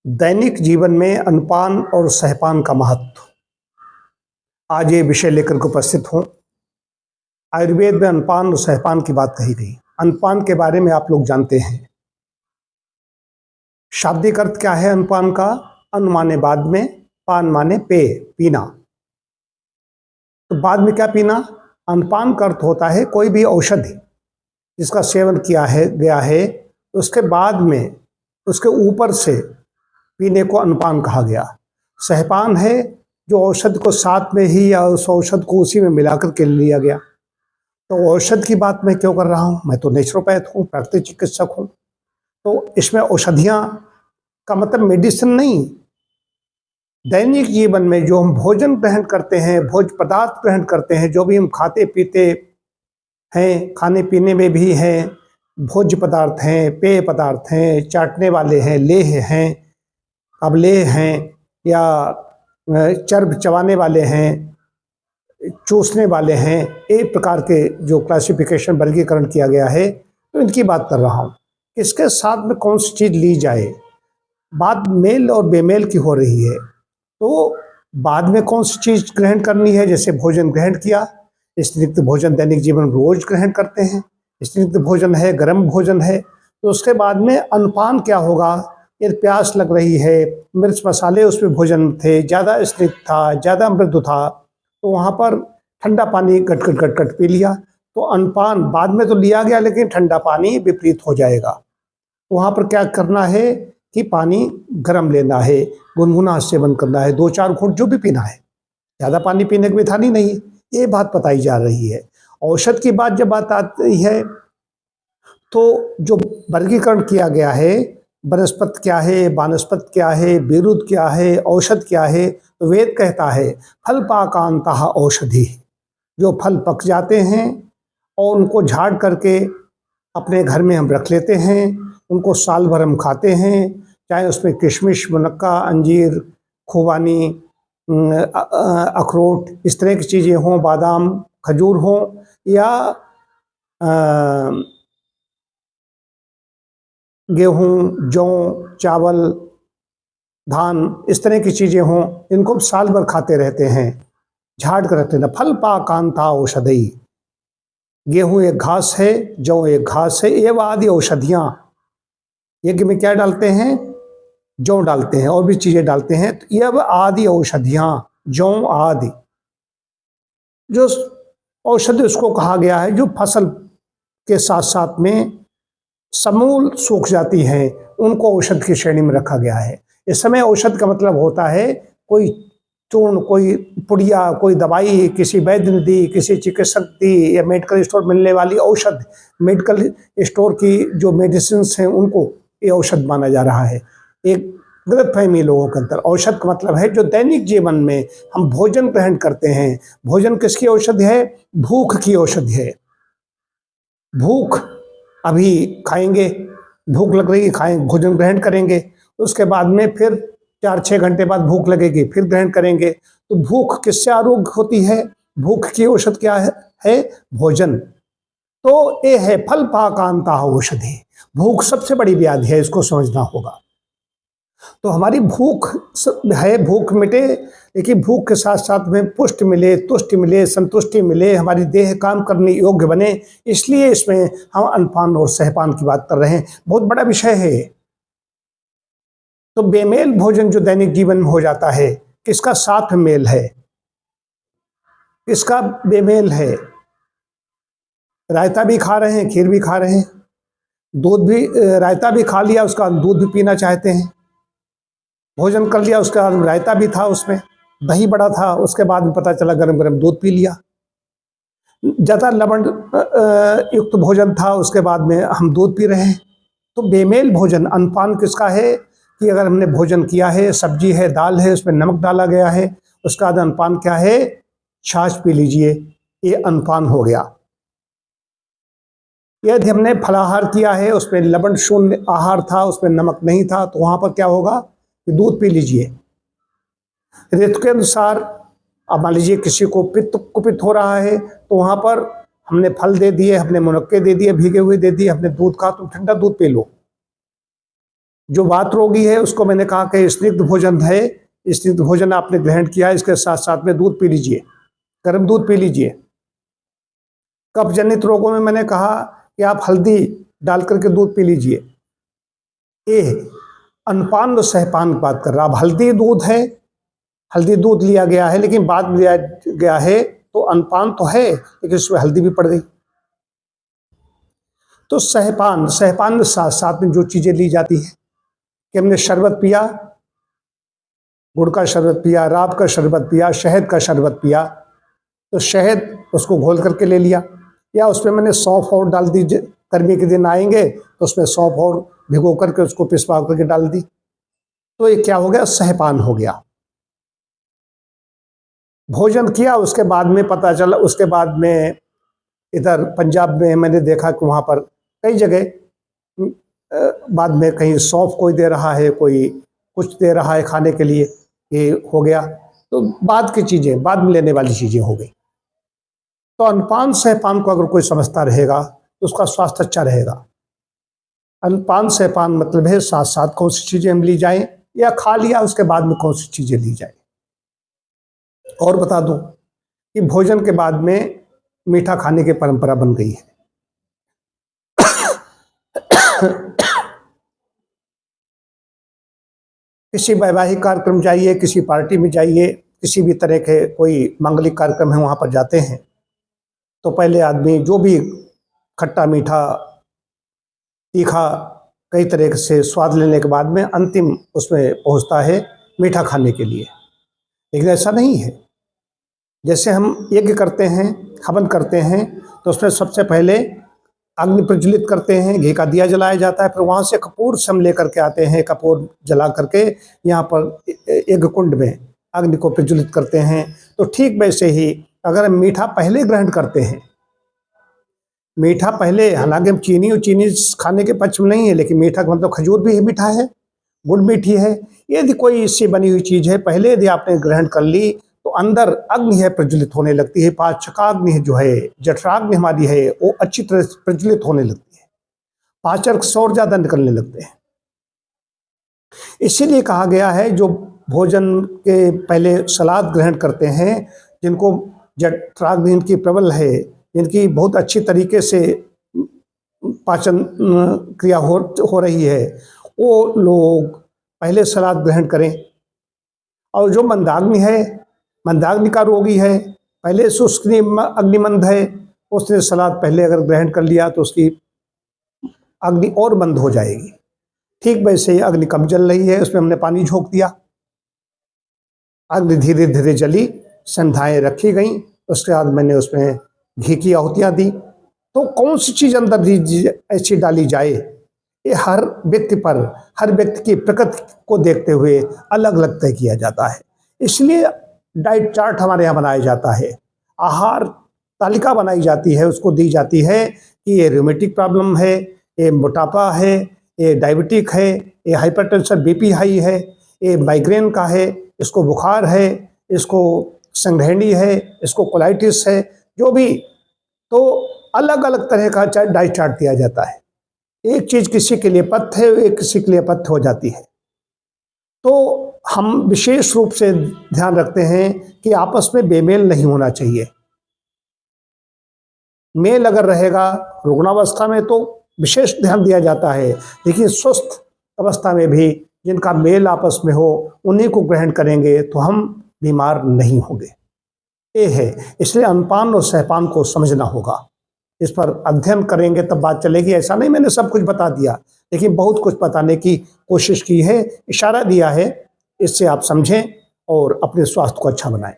दैनिक जीवन में अन्नपान और सहपान का महत्व। आज ये विषय लेकर के उपस्थित हूँ। आयुर्वेद में अन्नपान और सहपान की बात कही गई। अन्नपान के बारे में आप लोग जानते हैं। शाब्दिक अर्थ क्या है अन्नपान का? अन्न माने बाद में, पान माने पेय, पीना। तो बाद में क्या पीना? अन्नपान का अर्थ होता है कोई भी औषधि जिसका सेवन किया है गया है, उसके बाद में उसके ऊपर से पीने को अन्नपान कहा गया। सहपान है जो औषध को साथ में ही या उस औषध को उसी में मिलाकर के लिया गया। तो औषध की बात मैं क्यों कर रहा हूँ? मैं तो नेचुरोपैथ हूँ, प्राकृतिक चिकित्सक हूँ। तो इसमें औषधियाँ का मतलब मेडिसिन नहीं। दैनिक जीवन में जो हम भोजन ग्रहण करते हैं, भोज्य पदार्थ ग्रहण करते हैं, जो भी हम खाते पीते हैं, खाने पीने में भी हैं, भोज्य पदार्थ हैं, पेय पदार्थ हैं, चाटने वाले हैं, लेह हैं, अवलेह हैं, या चर्ब चबाने वाले हैं, चूसने वाले हैं, एक प्रकार के जो क्लासिफिकेशन वर्गीकरण किया गया है, तो इनकी बात कर रहा हूँ। किसके साथ में कौन सी चीज़ ली जाए? बात मेल और बेमेल की हो रही है। तो बाद में कौन सी चीज़ ग्रहण करनी है? जैसे भोजन ग्रहण किया, स्त्रीयुक्त भोजन दैनिक जीवन रोज ग्रहण करते हैं, स्त्रीयुक्त भोजन है, गर्म भोजन है। तो उसके बाद में अन्नपान क्या होगा? यदि प्यास लग रही है, मिर्च मसाले उसमें भोजन थे, ज़्यादा स्निग्ध था, ज़्यादा मृदु था, तो वहाँ पर ठंडा पानी गट गट गट गट पी लिया। तो अन्नपान बाद में तो लिया गया, लेकिन ठंडा पानी विपरीत हो जाएगा। तो वहाँ पर क्या करना है कि पानी गर्म लेना है, गुनगुना सेवन करना है, 2-4 घूंट जो भी पीना है, ज़्यादा पानी पीने की विधानी नहीं। ये बात बताई जा रही है। औषध की बात जब बात आती है तो जो वर्गीकरण किया गया है, वनस्पति क्या है, वानस्पति क्या है, विरुद्ध क्या है, औषध क्या है, तो वेद कहता है फल पाकांतः औषधि। जो फल पक जाते हैं और उनको झाड़ करके अपने घर में हम रख लेते हैं, उनको साल भर हम खाते हैं, चाहे उसमें किशमिश, मुनक्का, अंजीर, खुबानी, अखरोट, इस तरह की चीज़ें हों, बादाम, खजूर हों, या गेहूँ, जौ, चावल, धान, इस तरह की चीज़ें हों, इनको साल भर खाते रहते हैं, झाड़ कर रखते हैं। फल पाकांता औषधि। गेहूँ एक घास है, जौ एक घास है, ये आदि औषधियाँ। यज्ञ में क्या डालते हैं? जौ डालते हैं और भी चीज़ें डालते हैं। तो ये आदि औषधियाँ, जौ आदि जो औषधि उसको कहा गया है, जो फसल के साथ साथ में समूल सूख जाती हैं, उनको औषध की श्रेणी में रखा गया है। इस समय औषध का मतलब होता है कोई चूर्ण, कोई पुड़िया, कोई दवाई किसी वैद्य ने दी, किसी चिकित्सक दी, या मेडिकल स्टोर मिलने वाली औषध, मेडिकल स्टोर की जो मेडिसिन हैं उनको ये औषध माना जा रहा है। एक गलतफहमी लोगों के अंदर। औषध का मतलब है जो दैनिक जीवन में हम भोजन ग्रहण करते हैं। भोजन किसकी औषधि है? भूख की औषधि है। भूख, अभी खाएंगे, भूख लग रही है, खाएं, भोजन ग्रहण करेंगे, उसके बाद में फिर 4-6 घंटे बाद भूख लगेगी, फिर ग्रहण करेंगे। तो भूख किससे आरोग्य होती है? भूख की औषध क्या है? भोजन। तो ये है फल पाकांता औषधि। भूख सबसे बड़ी व्याधि है, इसको समझना होगा। तो हमारी भूख है, भूख मिटे, लेकिन भूख के साथ साथ में पुष्टि मिले, तुष्टि मिले, संतुष्टि मिले, हमारी देह काम करने योग्य बने, इसलिए इसमें हम अन्नपान और सहपान की बात कर रहे हैं। बहुत बड़ा विषय है। तो बेमेल भोजन जो दैनिक जीवन में हो जाता है, किसका साथ मेल है, किसका बेमेल है? रायता भी खा रहे हैं, खीर भी खा रहे हैं, दूध भी, रायता भी खा लिया, उसका दूध भी पीना चाहते हैं। भोजन कर लिया, उसका रायता भी था, उसमें दही बड़ा था, उसके बाद में पता चला गरम गरम दूध पी लिया। ज़्यादा लवण युक्त भोजन था, उसके बाद में हम दूध पी रहे हैं। तो बेमेल भोजन। अन्नपान किसका है कि अगर हमने भोजन किया है, सब्जी है, दाल है, उसमें नमक डाला गया है, उसका अन्नपान क्या है? छाछ पी लीजिए, ये अन्नपान हो गया। यदि हमने फलाहार किया है, उसमें लवण शून्य आहार था, उसमें नमक नहीं था, तो वहाँ पर क्या होगा कि दूध पी लीजिए। ऋतु के अनुसार, अब मान लीजिए किसी को पित्त कुपित हो रहा है, तो वहाँ पर हमने फल दे दिए, हमने मुनक्के दे दिए, भीगे हुए दे दिए, हमने दूध कहा तो ठंडा दूध पी लो। जो वात रोगी है उसको मैंने कहा कि स्निग्ध भोजन है, स्निग्ध भोजन आपने ग्रहण किया, इसके साथ साथ में दूध पी लीजिए, गर्म दूध पी लीजिए। कफ जनित रोगों में मैंने कहा कि आप हल्दी डाल करके दूध पी लीजिए। ये अनपान और सहपान की बात कर रहा। अब हल्दी दूध है, हल्दी दूध लिया गया है, लेकिन बाद में लिया गया है तो अनपान तो है, लेकिन उसमें हल्दी भी पड़ गई। तो सहपान, सहपान में साथ साथ में जो चीजें ली जाती है कि हमने शरबत पिया, गुड़ का शरबत पिया, राब का शरबत पिया, शहद का शरबत पिया, तो शहद उसको घोल करके ले लिया, या उसमें मैंने सौंफ और डाल दी, गर्मी के दिन आएंगे तो उसमें सौंफ और भिगो करके उसको पिसवा करके डाल दी, तो ये क्या हो गया, सहपान हो गया। भोजन किया, उसके बाद में पता चला, उसके बाद में इधर पंजाब में मैंने देखा कि वहाँ पर कई जगह बाद में कहीं सौंफ कोई दे रहा है, कोई कुछ दे रहा है खाने के लिए, ये हो गया। तो बाद की चीज़ें, बाद में लेने वाली चीज़ें हो गई। तो अनपान सहपान को अगर कोई समझता रहेगा तो उसका स्वास्थ्य अच्छा रहेगा। अनपान सहपान मतलब है साथ साथ कौन सी चीज़ें हम ली जाएं, या खा लिया उसके बाद में कौन सी चीज़ें ली जाएं। और बता दूं कि भोजन के बाद में मीठा खाने की परंपरा बन गई है। किसी वैवाहिक कार्यक्रम जाइए, किसी पार्टी में जाइए, किसी भी तरह के कोई मांगलिक कार्यक्रम है वहाँ पर जाते हैं, तो पहले आदमी जो भी खट्टा मीठा तीखा कई तरह से स्वाद लेने के बाद में अंतिम उसमें पहुँचता है मीठा खाने के लिए। लेकिन ऐसा नहीं है। जैसे हम यज्ञ करते हैं, हवन करते हैं, तो उसमें सबसे पहले अग्नि प्रज्वलित करते हैं, घी का दिया जलाया जाता है, फिर वहाँ से कपूर सम लेकर के आते हैं, कपूर जला करके यहाँ पर यज्ञ कुंड में अग्नि को प्रज्वलित करते हैं। तो ठीक वैसे ही अगर हम मीठा पहले ग्रहण करते हैं, मीठा पहले, हालांकि हम चीनी खाने के पक्ष में नहीं है, लेकिन मीठा का मतलब खजूर भी मीठा है, गुड़ मीठी है, यदि कोई इससे बनी हुई चीज़ है पहले यदि आपने ग्रहण कर ली तो अंदर अग्नि है प्रज्वलित होने लगती है, पाचकाग्नि जो है, जठराग्नि हमारी है, वो अच्छी तरह से प्रज्वलित होने लगती है, पाचक और ज्यादा निकलने लगते हैं। इसीलिए कहा गया है जो भोजन के पहले सलाद ग्रहण करते हैं, जिनको जठराग्नि इनकी प्रबल है, जिनकी बहुत अच्छी तरीके से पाचन क्रिया हो रही है, वो लोग पहले सलाद ग्रहण करें। और जो मंदाग्नि है, मंदाग्नि का रोगी है, पहले से उसकी अग्निमंद है, उसने सलाद पहले अगर ग्रहण कर लिया तो उसकी अग्नि और मंद हो जाएगी। ठीक वैसे ही अग्नि कम जल रही है, उसमें हमने पानी झोंक दिया, अग्नि धीरे धीरे जली, संध्याएं रखी गई, उसके बाद मैंने उसमें घी की आहुतियाँ दी। तो कौन सी चीज़ अंदर ऐसी डाली जाए, ये हर व्यक्ति पर, हर व्यक्ति की प्रकृति को देखते हुए अलग अलग तय किया जाता है। इसलिए डाइट चार्ट हमारे यहाँ बनाया जाता है, आहार तालिका बनाई जाती है, उसको दी जाती है कि ये रूमेटिक प्रॉब्लम है, ये मोटापा है, ये डायबिटिक है, ये हाइपरटेंशन बीपी हाई है, ये माइग्रेन का है, इसको बुखार है, इसको संघैंडी है, इसको कोलाइटिस है, जो भी, तो अलग अलग तरह का डाइट चार्ट दिया जाता है। एक चीज़ किसी के लिए पथ्य है, एक किसी के लिए पथ्य हो जाती है। तो हम विशेष रूप से ध्यान रखते हैं कि आपस में बेमेल नहीं होना चाहिए। मेल अगर रहेगा रुग्णावस्था में तो विशेष ध्यान दिया जाता है, लेकिन स्वस्थ अवस्था में भी जिनका मेल आपस में हो उन्हीं को ग्रहण करेंगे तो हम बीमार नहीं होंगे। ये है, इसलिए अनपान और सहपान को समझना होगा, इस पर अध्ययन करेंगे तब बात चलेगी। ऐसा नहीं मैंने सब कुछ बता दिया, लेकिन बहुत कुछ बताने की कोशिश की है, इशारा दिया है, इससे आप समझें और अपने स्वास्थ्य को अच्छा बनाएं।